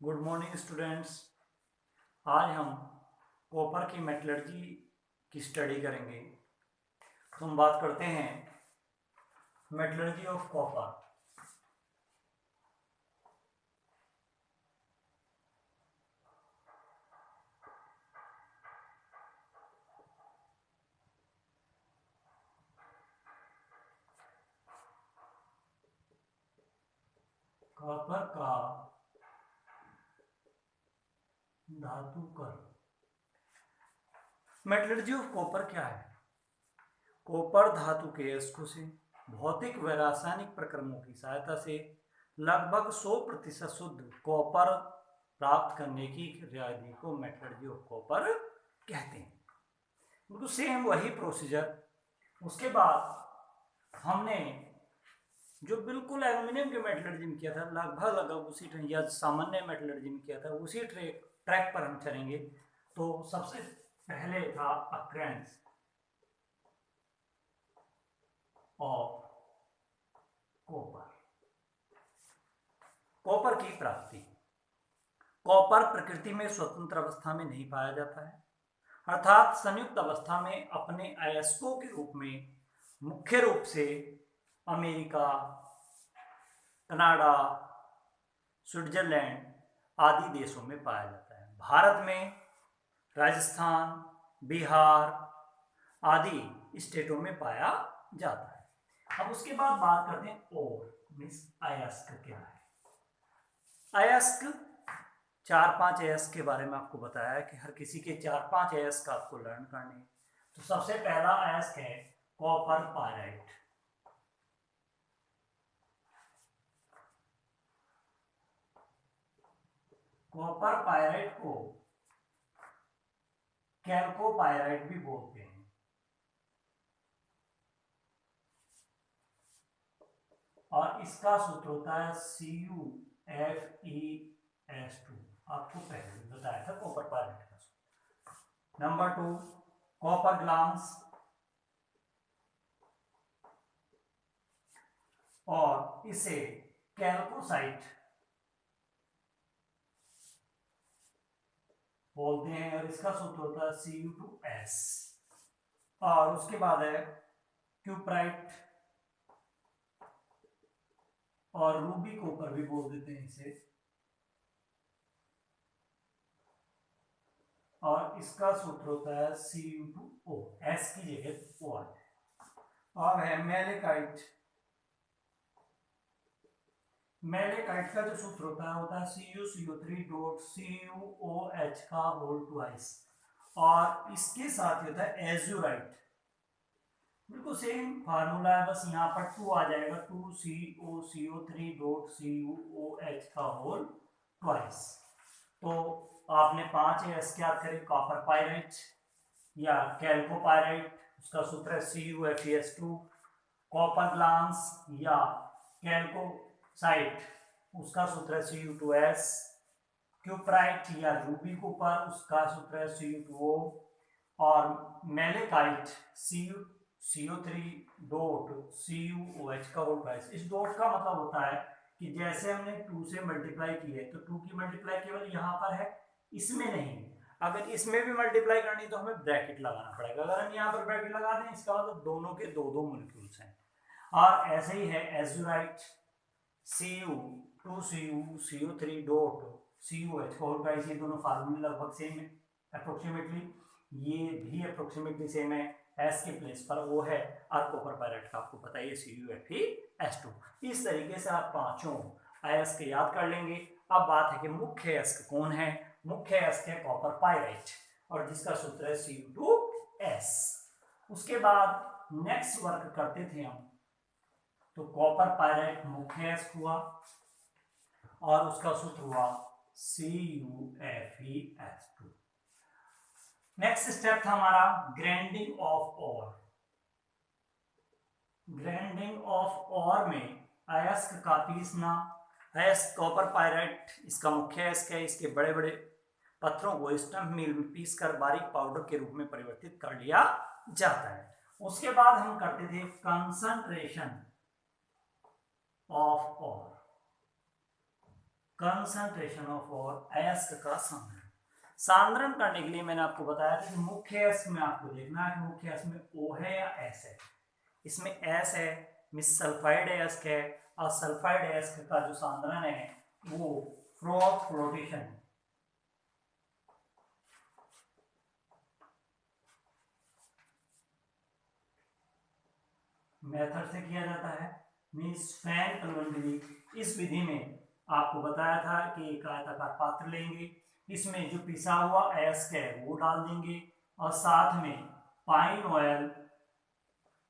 Good morning students. आज हम copper की मेटलर्जी की स्टडी करेंगे। तो हम बात करते हैं मेटलर्जी ऑफ कॉपर। कॉपर का धातुकर्म। मेटलर्जी ऑफ कॉपर क्या है? कॉपर धातु के अयस्कों से भौतिक व रासायनिक प्रक्रमों की सहायता से लगभग 100% शुद्ध कॉपर प्राप्त करने की क्रियाविधि को मेटलर्जी ऑफ कॉपर कहते हैं। बिल्कुल सेम वही प्रोसीजर। उसके बाद हमने जो बिल्कुल एल्यूमिनियम के मेटलर्जी में किया था, लगभग उसी ट्रैक या सामान्य मेटलर्जी में किया था, उसी ट्रैक पर हम चलेंगे। तो सबसे पहले था अक्रेंस ऑफ कॉपर। कॉपर की प्राप्ति। कॉपर प्रकृति में स्वतंत्र अवस्था में नहीं पाया जाता है, अर्थात संयुक्त अवस्था में अपने अयस्कों के रूप में मुख्य रूप से अमेरिका, कनाडा, स्विट्जरलैंड आदि देशों में पाया जाता है। भारत में राजस्थान, बिहार आदि स्टेटों में पाया जाता है। अब उसके बाद बात करते हैं और मीन्स अयस्क क्या है। अयस्क 4-5 अयस्क के बारे में आपको बताया है कि हर किसी के 4-5 अयस्क आपको लर्न करने। तो सबसे पहला अयस्क है कॉपर पायराइट। कॉपर पायराइट को कैल्कोपायराइट भी बोलते हैं। और इसका सूत्र होता है CuFeS2। आपको पहले बताया था कॉपर पायराइट का सूत्र। नंबर 2 कॉपर ग्लास और इसे कैल्कोसाइट बोलते हैं और इसका सूत्र होता है Cu2S। और उसके बाद है क्यूप्राइट और रूबी कॉपर भी बोल देते हैं इसे, और इसका सूत्र होता है Cu2O। S की जगह O है। और है मैलेकाइट। मैलेकाइट का जो सूत्र होता है CuCO3.CuOH का होल ट्वाइस। और इसके साथ होता है एजुराइट। बिल्कुल सेम फार्मूला है, बस यहाँ पर 2 आ जाएगा, 2CuCO3.CuOH का होल ट्वाइस। तो आपने 5 एस याद करें। कॉपर पायराइट या कैल्कोपायराइट, उसका सूत्र है CuFeS2। कॉपर ग्लास या कैल्कोसाइट, उसका सूत्र है Cu2S। क्यूप्राइट या रूबी कॉपर, उसका सूत्र है Cu2O। और मैलेकाइट CO3.CuOH का होल ट्वाइस। इस डॉट का मतलब होता है कि जैसे हमने 2 से मल्टीप्लाई की है तो 2 की मल्टीप्लाई केवल यहाँ पर है, इसमें नहीं। अगर इसमें भी मल्टीप्लाई करनी तो हमें ब्रैकेट लगाना पड़ेगा। अगर हम यहाँ पर ब्रैकेट लगा दें इसका मतलब दोनों के दो मॉलिक्यूल्स हैं। और ऐसे ही है एजुराइट Cu2Cu CO3.CuOH का होल ट्वाइस। ये दोनों फार्मूले लगभग सेम है अप्रोक्सीमेटली, ये भी अप्रोक्सीमेटली सेम है। एस के प्लेस पर वो है, और कॉपर पायराइट का आपको पता है CuFeS2। इस तरीके से आप पांचों अयस्क याद कर लेंगे। अब बात है कि मुख्य अयस्क कौन है। मुख्य अयस्क है कॉपर पायराइट और जिसका सूत्र है Cu2S। उसके बाद नेक्स्ट वर्क करते थे हम, तो कॉपर पायराइट मुख्य अयस्क हुआ और उसका सूत्र हुआ CuFeS2। नेक्स्ट स्टेप था हमारा grinding of ore. Grinding of ore में अयस्क का पीसना। अयस्क कॉपर पायराइट इसका मुख्य अयस्क है। इसके बड़े बड़े पत्थरों को स्टम्प मिल में पीसकर बारीक पाउडर के रूप में परिवर्तित कर लिया जाता है। उसके बाद हम करते थे concentration of ore. Concentration of ore अयस्क का सांद्रण। सांद्रण करने के लिए मैंने आपको बताया था कि मुख्य अयस्क में आपको देखना है कि मुख्य अयस्क में O है या S है। इसमें S है, मिस सल्फाइड अयस्क है, और सल्फाइड अयस्क का जो सांद्रण है वो फ्लोटेशन मेथड से किया जाता है, मीन्स फैन कन्वन विधि। इस विधि में आपको बताया था कि एक आयताकार पात्र लेंगे, इसमें जो पिसा हुआ अयस्क है वो डाल देंगे और साथ में pine oil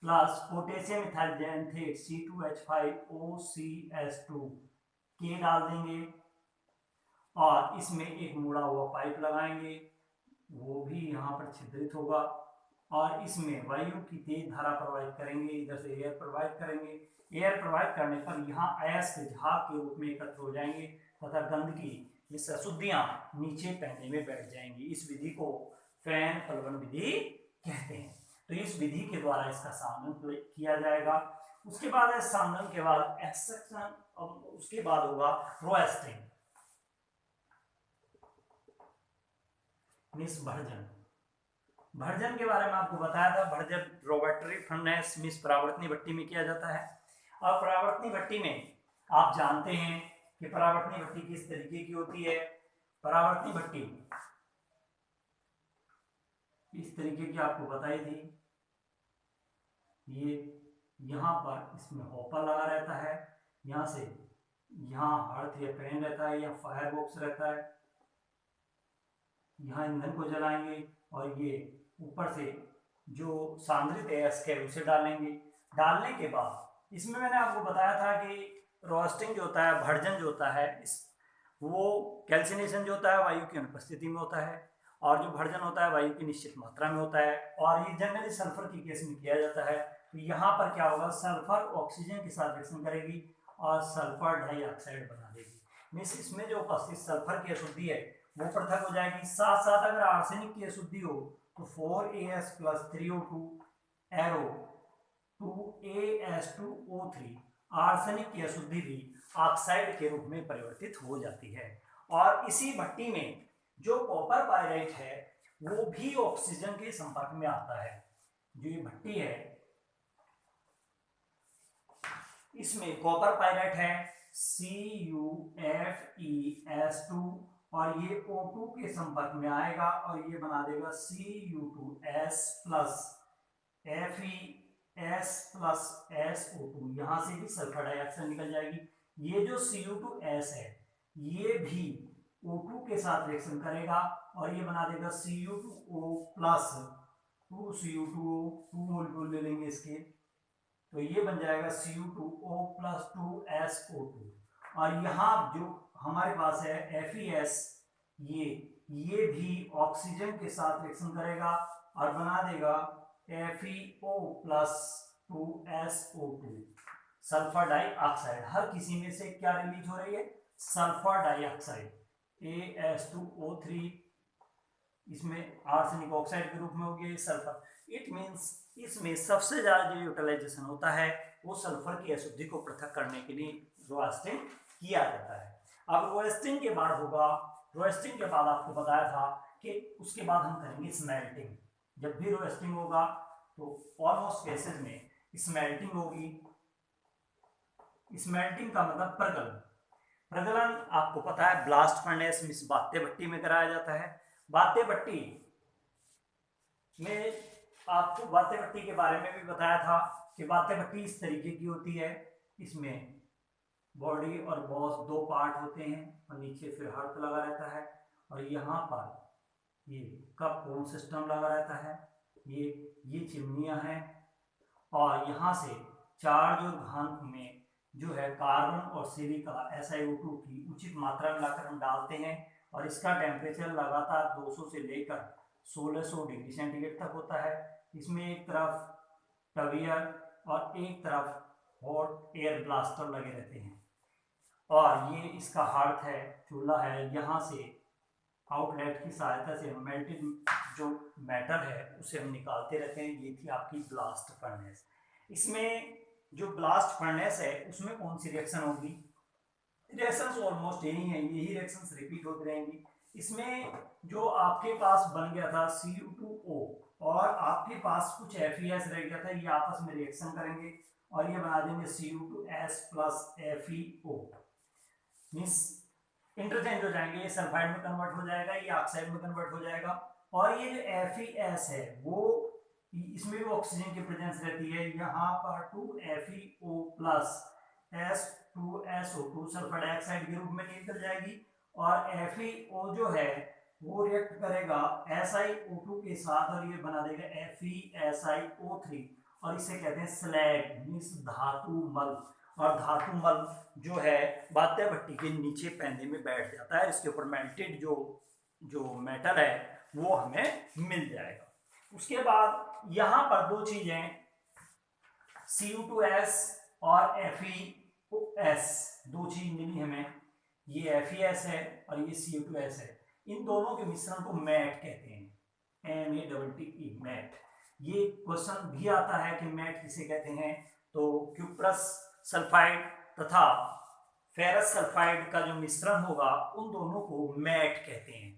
plus potassium ethyl xanthate C2H5OCS2 के डाल देंगे और इसमें एक मुड़ा हुआ पाइप लगाएंगे, वो भी यहाँ पर छिद्रित होगा और इसमें वायु की तेज धारा प्रवाहित करेंगे, इधर से एयर प्रवाहित करेंगे। एयर प्रवाहित करने पर यहाँ अयस्क झाग के रूप में एकत्र हो जाएंगे तथा गंदगी ये अशुद्धियां नीचे पैने में बैठ जाएंगी। इस विधि को फैन प्लवन विधि कहते हैं। तो इस विधि के द्वारा इसका सांद्रण किया जाएगा। उसके बाद सांद्रण के बाद एक्सट्रैक्शन, उसके बाद होगा रोएस्टिंग, मीन्स भर्जन। भर्जन के बारे में आपको बताया था। भर्जन रोबोटरी फर्नेस मीन्स परावर्तनी भट्टी में किया जाता है। और परावर्तनी भट्टी में आप जानते हैं कि परावर्तनी भट्टी किस तरीके की होती है। परावर्तनी भट्टी इस तरीके की आपको बताई थी। ये यहाँ पर इसमें हॉपर लगा रहता है, यहाँ से यहाँ हर्थ या पैन रहता है या फायर बॉक्स रहता है, यहाँ ईंधन को जलाएंगे और ये ऊपर से जो सांद्रित अयस्क है उसे डालेंगे। डालने के बाद इसमें मैंने आपको बताया था कि रोस्टिंग जो होता है, भर्जन जो होता है, वो कैल्सिनेशन जो होता है वायु की अनुपस्थिति में होता है और जो भर्जन होता है वायु की निश्चित मात्रा में होता है और ये जनरली सल्फर की केस में किया जाता है। तो यहाँ पर क्या होगा, सल्फर ऑक्सीजन के साथ रिएक्शन करेगी और सल्फर डाइऑक्साइड बना देगी। मीन्स इसमें जो उपस्थित सल्फर की अशुद्धि है वो पृथक हो जाएगी। साथ साथ अगर आर्सेनिक की अशुद्धि हो तो 4As + 3O2 arrow 2As2O3 arsenic की अशुद्धि भी ऑक्साइड के रूप में परिवर्तित हो जाती है। और इसी भट्टी में जो कॉपर पायराइट है वो भी ऑक्सीजन के संपर्क में आता है। जो ये भट्टी है इसमें कॉपर पायराइट है CuFeS2 और ये O2 के संपर्क में आएगा और ये बना देगा Cu2S + FeS + SO2। यहाँ से भी सल्फर डाइऑक्साइड निकल जाएगी। ये जो Cu2S है ये भी O2 के साथ रिएक्शन करेगा और ये बना देगा Cu2O + 2Cu2O, 2 मोलिक्यूल ले लेंगे इसके, तो ये बन जाएगा Cu2O + 2SO2। और यहाँ जो हमारे पास है FeS, ये भी ऑक्सीजन के साथ रिएक्शन करेगा और बना देगा FeO + 2SO2 सल्फर डाइऑक्साइड। हर किसी में से क्या रिलीज हो रही है, सल्फर डाइऑक्साइड As2O3, इसमें आर्सेनिक ऑक्साइड के रूप में हो गया सल्फर। इट मीन्स इसमें सबसे ज्यादा जो यूटिलाइजेशन होता है वो सल्फर की अशुद्धि को पृथक करने के लिए रोएस्टिंग किया जाता है। अब रोएस्टिंग के बाद होगा, रोएस्टिंग के बाद आपको बताया था कि उसके बाद हम करेंगे स्मेल्टिंग। जब भी रोएस्टिंग होगा तो ऑलमोस्ट केसेस में स्मेल्टिंग होगी। स्मेल्टिंग का मतलब प्रगलन। प्रगलन आपको पता है ब्लास्ट फर्नेस मींस बात्य भट्टी में कराया जाता है। बात्य भट्टी में आपको बात्य भट्टी के बारे में भी बताया था कि बात्य भट्टी इस तरीके की होती है। इसमें बॉडी और बॉस दो पार्ट होते हैं और नीचे फिर हर्थ लगा रहता है और यहाँ पर ये कप कोन सिस्टम लगा रहता है। ये चिमनियाँ हैं और यहाँ से चार जो घात में जो है कार्बन और सिलिका SiO2 की उचित मात्रा में लाकर हम डालते हैं और इसका टेम्परेचर लगातार 200 से लेकर 1600 डिग्री सेंटीग्रेड तक होता है। इसमें एक तरफ टवियर और एक तरफ हॉट एयर ब्लास्टर लगे रहते हैं और ये इसका हार्थ है, चूल्हा है। यहाँ से आउटलेट की सहायता से मेल्टेड जो मैटर है उसे हम निकालते रहते हैं। ये थी आपकी ब्लास्ट फर्नेस। इसमें जो ब्लास्ट फर्नेस है उसमें कौन सी रिएक्शन होगी, रिएक्शंस ऑलमोस्ट यही है, यही रिएक्शंस रिपीट होती रहेंगी। इसमें जो आपके पास बन गया था Cu2O और आपके पास कुछ FeS रह गया था, ये आपस में रिएक्शन करेंगे और ये बना देंगे Cu2S plus FeO, means interchange हो जाएंगे, ये सल्फाइड में कन्वर्ट हो जाएगा, ये ऑक्साइड में कन्वर्ट हो जाएगा। और ये जो FeS है वो इसमें भी ऑक्सीजन की प्रेजेंस रहती है, यहाँ पर 2FeO plus S2SO2 sulphur dioxide के रूप में निकल जाएगी और FeO जो है वो रिएक्ट करेगा SiO2 के साथ और ये बना देगा FeSiO3 और इसे कहते हैं स्लैग मीन्स धातु मल। और धातु मल जो है बाध्य भट्टी के नीचे पैंदे में बैठ जाता है, इसके ऊपर मेल्टेड जो जो मेटल है वो हमें मिल जाएगा। उसके बाद यहाँ पर दो चीजें Cu2S और FeS दो चीज मिली हमें, ये FeS है और ये Cu2S है, इन दोनों के मिश्रण को मैट कहते हैं, MATTE मैट। ये क्वेश्चन भी आता है कि मैट किसे कहते हैं, तो क्यूप्रस सल्फाइड तथा फेरस सल्फाइड का जो मिश्रण होगा उन दोनों को मैट कहते हैं,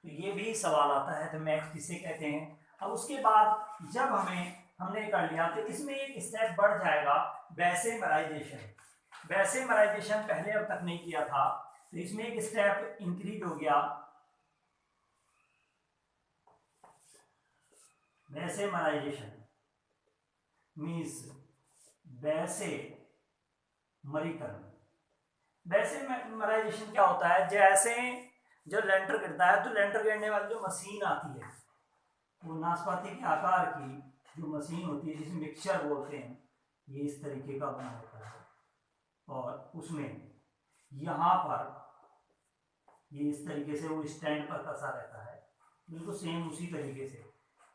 तो ये भी सवाल आता है तो मैट किसे कहते हैं। अब उसके बाद जब हमने कर लिया तो इसमें एक स्टेप बढ़ जाएगा बेसेमराइजेशन। बेसेमराइजेशन पहले अब तक नहीं किया था तो इसमें एक स्टेप इंक्रीज हो गया, बेसेमराइजेशन मीन्स बेसेमरीकरण। बेसेमराइजेशन क्या होता है, जैसे जब लेंटर गिरता है तो लेंटर गिरने वाली जो मशीन आती है वो नाशपाती के आकार की जो मशीन होती है जिसे मिक्सचर बोलते हैं, ये इस तरीके का बना होता है और उसमें यहाँ पर ये इस तरीके से वो स्टैंड पर कसा रहता है, बिल्कुल सेम उसी तरीके से।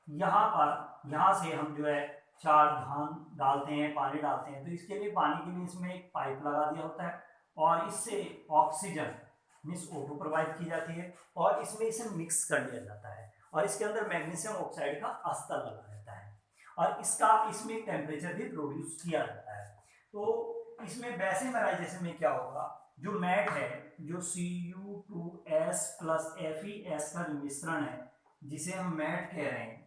यहाँ से हम जो है चार धान डालते हैं, पानी डालते हैं, तो इसके लिए पानी के लिए इसमें एक पाइप लगा दिया होता है और इससे ऑक्सीजन मीन्स O2 प्रोवाइड की जाती है और इसमें इसे मिक्स कर लिया जाता है और इसके अंदर मैग्नीशियम ऑक्साइड का स्तर लगा रहता है और इसमें टेम्परेचर भी प्रोड्यूस किया जाता है। तो इसमें बेसेमराइजेशन में क्या होगा, जो मैट है जो Cu2S प्लस FeS का जो मिश्रण है जिसे हम मैट कह रहे हैं,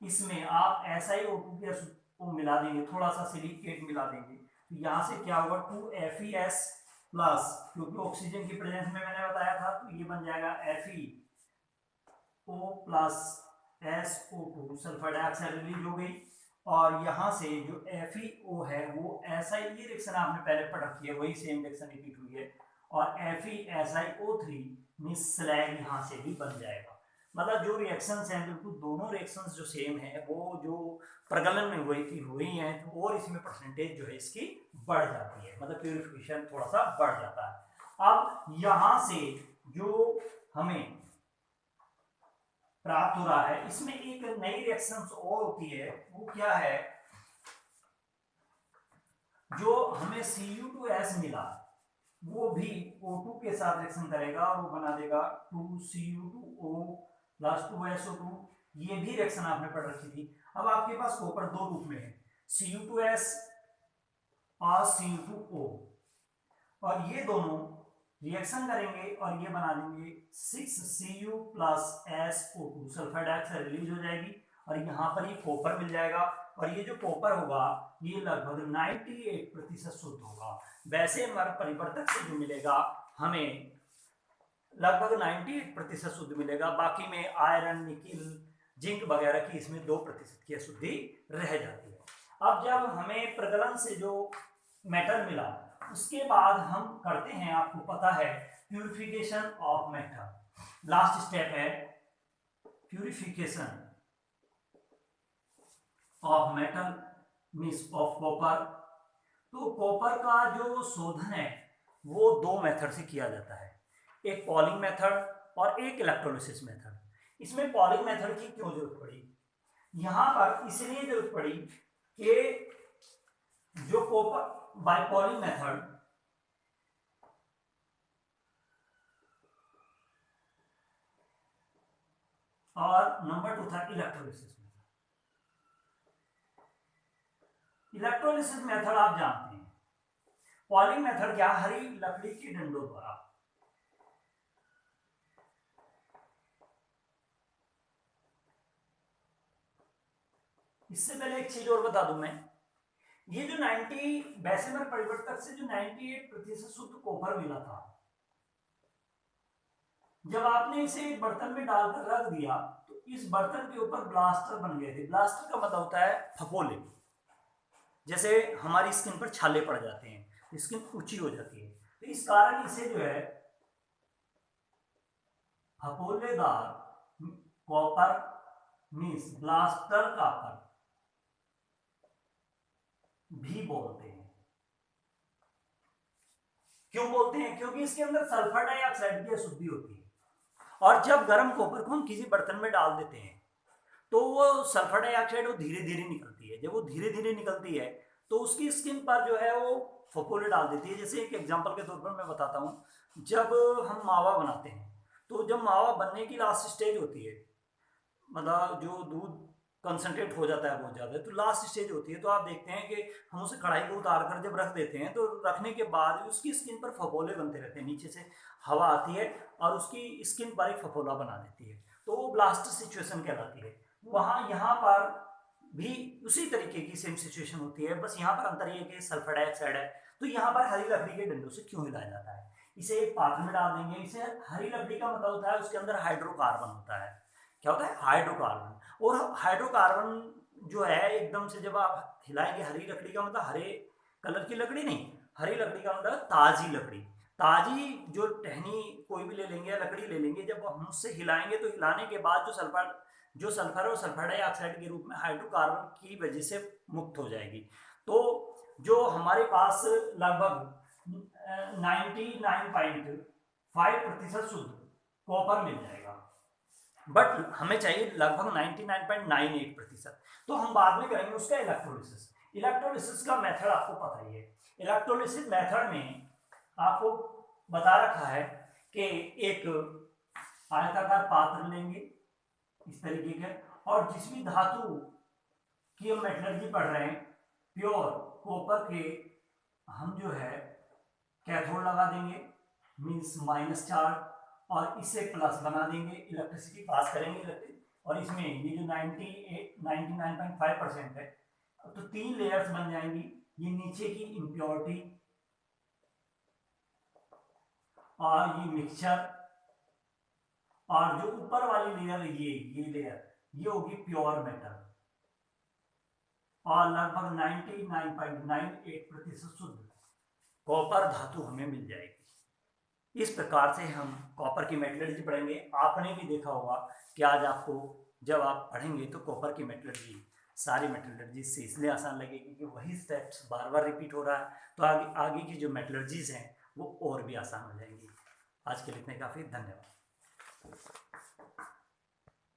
इसमें आप SiO2 को मिला देंगे, थोड़ा सा सिलिकेट मिला देंगे, तो यहाँ से क्या होगा 2FeS प्लस, क्योंकि ऑक्सीजन की प्रेजेंस में मैंने बताया था तो ये बन जाएगा FeO plus SO2 sulphur dioxide release हो गई और यहाँ से जो FeO है वो ये रिएक्शन आपने पहले पढ़ रखी है, वही सेम रिएक्शन रिपीट हुई है और FeSiO3 मिस स्लैग यहाँ से भी बन जाएगा। मतलब जो रिएक्शंस हैं बिल्कुल दोनों रिएक्शंस जो सेम है वो जो प्रगलन में हुई हैं तो और इसमें परसेंटेज जो है इसकी बढ़ जाती है, मतलब प्यूरिफिकेशन थोड़ा सा बढ़ जाता है। अब यहाँ से जो हमें प्राप्त हो रहा है इसमें एक नई रिएक्शंस और होती है, वो क्या है, जो हमें Cu2S मिला वो भी O2 के साथ रिएक्शन करेगा और वो बना देगा 2Cu2O प्लस 2SO2, ये भी रिएक्शन आपने पढ़ रखी थी। अब आपके पास कॉपर दो रूप में है, Cu2S और Cu2O, और ये दोनों रिएक्शन करेंगे और ये बना देंगे 6Cu plus SO2 sulphur dioxide release हो जाएगी और यहाँ पर ये कॉपर मिल जाएगा और ये जो कॉपर होगा ये लगभग 98% शुद्ध होगा। वैसे मर परिवर्तक से जो मिलेगा हमें लगभग 98% शुद्ध मिलेगा, बाकी में आयरन निकिल जिंक वगैरह की इसमें 2% की अशुद्धि रह जाती है। अब जब हमें प्रगलन से जो मेटल मिला उसके बाद हम करते हैं, आपको पता है, purification of metal. Last step है purification of metal means of copper. तो कॉपर का जो शोधन है वो दो मेथड से किया जाता है, एक पॉलिंग मेथड और एक इलेक्ट्रोलिसिस मेथड। इसमें पॉलिंग मेथड की क्यों जरूरत पड़ी, यहां पर इसलिए जरूरत पड़ी कि जो कॉपर बाय पॉलिंग मेथड और नंबर 2 था इलेक्ट्रोलिसिस मेथड। इलेक्ट्रोलिसिस मेथड आप जानते हैं, पॉलिंग मेथड क्या, हरी लकड़ी के डंडों द्वारा। इससे पहले एक चीज और बता दूं मैं, ये जो 90 बेसेमर परिवर्तक से जो 98% शुद्ध कॉपर मिला था, जब आपने इसे एक बर्तन में डालकर रख दिया तो इस बर्तन के ऊपर ब्लास्टर बन गए थे। ब्लास्टर का मतलब होता है फफोले, जैसे हमारी स्किन पर छाले पड़ जाते हैं, स्किन ऊंची हो जाती है, तो इस कारण इसे जो है फफोलेदार कॉपर मींस ब्लास्टर कॉपर भी बोलते हैं। क्यों बोलते हैं? क्योंकि इसके अंदर सल्फर डाइऑक्साइड की अशुद्धि होती है, और जब गर्म कॉपर को हम किसी बर्तन में डाल देते हैं तो वो सल्फर डाइऑक्साइड वो धीरे धीरे निकलती है। जब वो धीरे धीरे निकलती है तो उसकी स्किन पर जो है वो फफोले डाल देती है। जैसे एक एग्जांपल के तौर पर मैं बताता हूँ, जब हम मावा बनाते हैं तो जब मावा बनने की लास्ट स्टेज होती है, मतलब जो दूध कंसंट्रेट हो जाता है बहुत ज़्यादा, तो लास्ट स्टेज होती है, तो आप देखते हैं कि हम उसे कढ़ाई को उतार कर जब रख देते हैं तो रखने के बाद उसकी स्किन पर फफोले बनते रहते हैं, नीचे से हवा आती है और उसकी स्किन पर एक फफोला बना देती है, तो वो ब्लास्ट सिचुएशन कहलाती है। वहाँ यहाँ पर भी उसी तरीके की सेम सिचुएशन होती है, बस यहाँ पर अंतर ये कि सल्फर डाइऑक्साइड है। तो यहाँ पर हरी लकड़ी के डंडों से क्यों हिलाया जाता है? इसे एक पात्र में डाल देंगे। इसे हरी लकड़ी का मतलब होता है उसके अंदर हाइड्रोकार्बन होता है। क्या होता है? हाइड्रोकार्बन। और हाइड्रोकार्बन जो है एकदम से जब आप हिलाएंगे, हरी लकड़ी का मतलब हरे कलर की लकड़ी नहीं, हरी लकड़ी का मतलब ताजी लकड़ी। ताजी जो टहनी कोई भी ले लेंगे या लकड़ी ले लेंगे, जब हम उससे हिलाएंगे तो हिलाने के बाद जो सल्फर है वो सल्फर डाइऑक्साइड के रूप में हाइड्रोकार्बन की वजह से मुक्त हो जाएगी। तो जो हमारे पास लगभग 99.5% शुद्ध कॉपर मिल जाएगा, बट हमें चाहिए लगभग 99.98%। तो हम बाद में करेंगे उसका इलेक्ट्रोलिसिस। इलेक्ट्रोलिसिस का मेथड आपको पता ही है। इलेक्ट्रोलिसिस मेथड में आपको बता रखा है कि एक आयताकार पात्र लेंगे इस तरीके के, और जिस भी धातु की हम मेटलर्जी पढ़ रहे हैं, प्योर कॉपर के हम जो है कैथोड लगा देंगे, मींस माइनस चार्ज, और इसे प्लस बना देंगे, इलेक्ट्रिसिटी पास करेंगे, और इसमें ये जो 99.5% है, तो 3 लेयर्स बन जाएंगी। ये नीचे की इम्प्योरिटी और ये मिक्सचर, और जो ऊपर वाली लेयर है ये लेयर, ये होगी प्योर मेटल, और लगभग 99.98% शुद्ध कॉपर धातु हमें मिल जाएगी। इस प्रकार से हम कॉपर की मेटलर्जी पढ़ेंगे। आपने भी देखा होगा कि आज आपको जब आप पढ़ेंगे तो कॉपर की मेटलर्जी सारी मेटलर्जी से इसलिए आसान लगेगी कि वही स्टेप्स बार बार रिपीट हो रहा है, तो आगे की जो मेटलर्जीज हैं वो और भी आसान हो जाएंगी। आज के लिए इतने काफ़ी, धन्यवाद।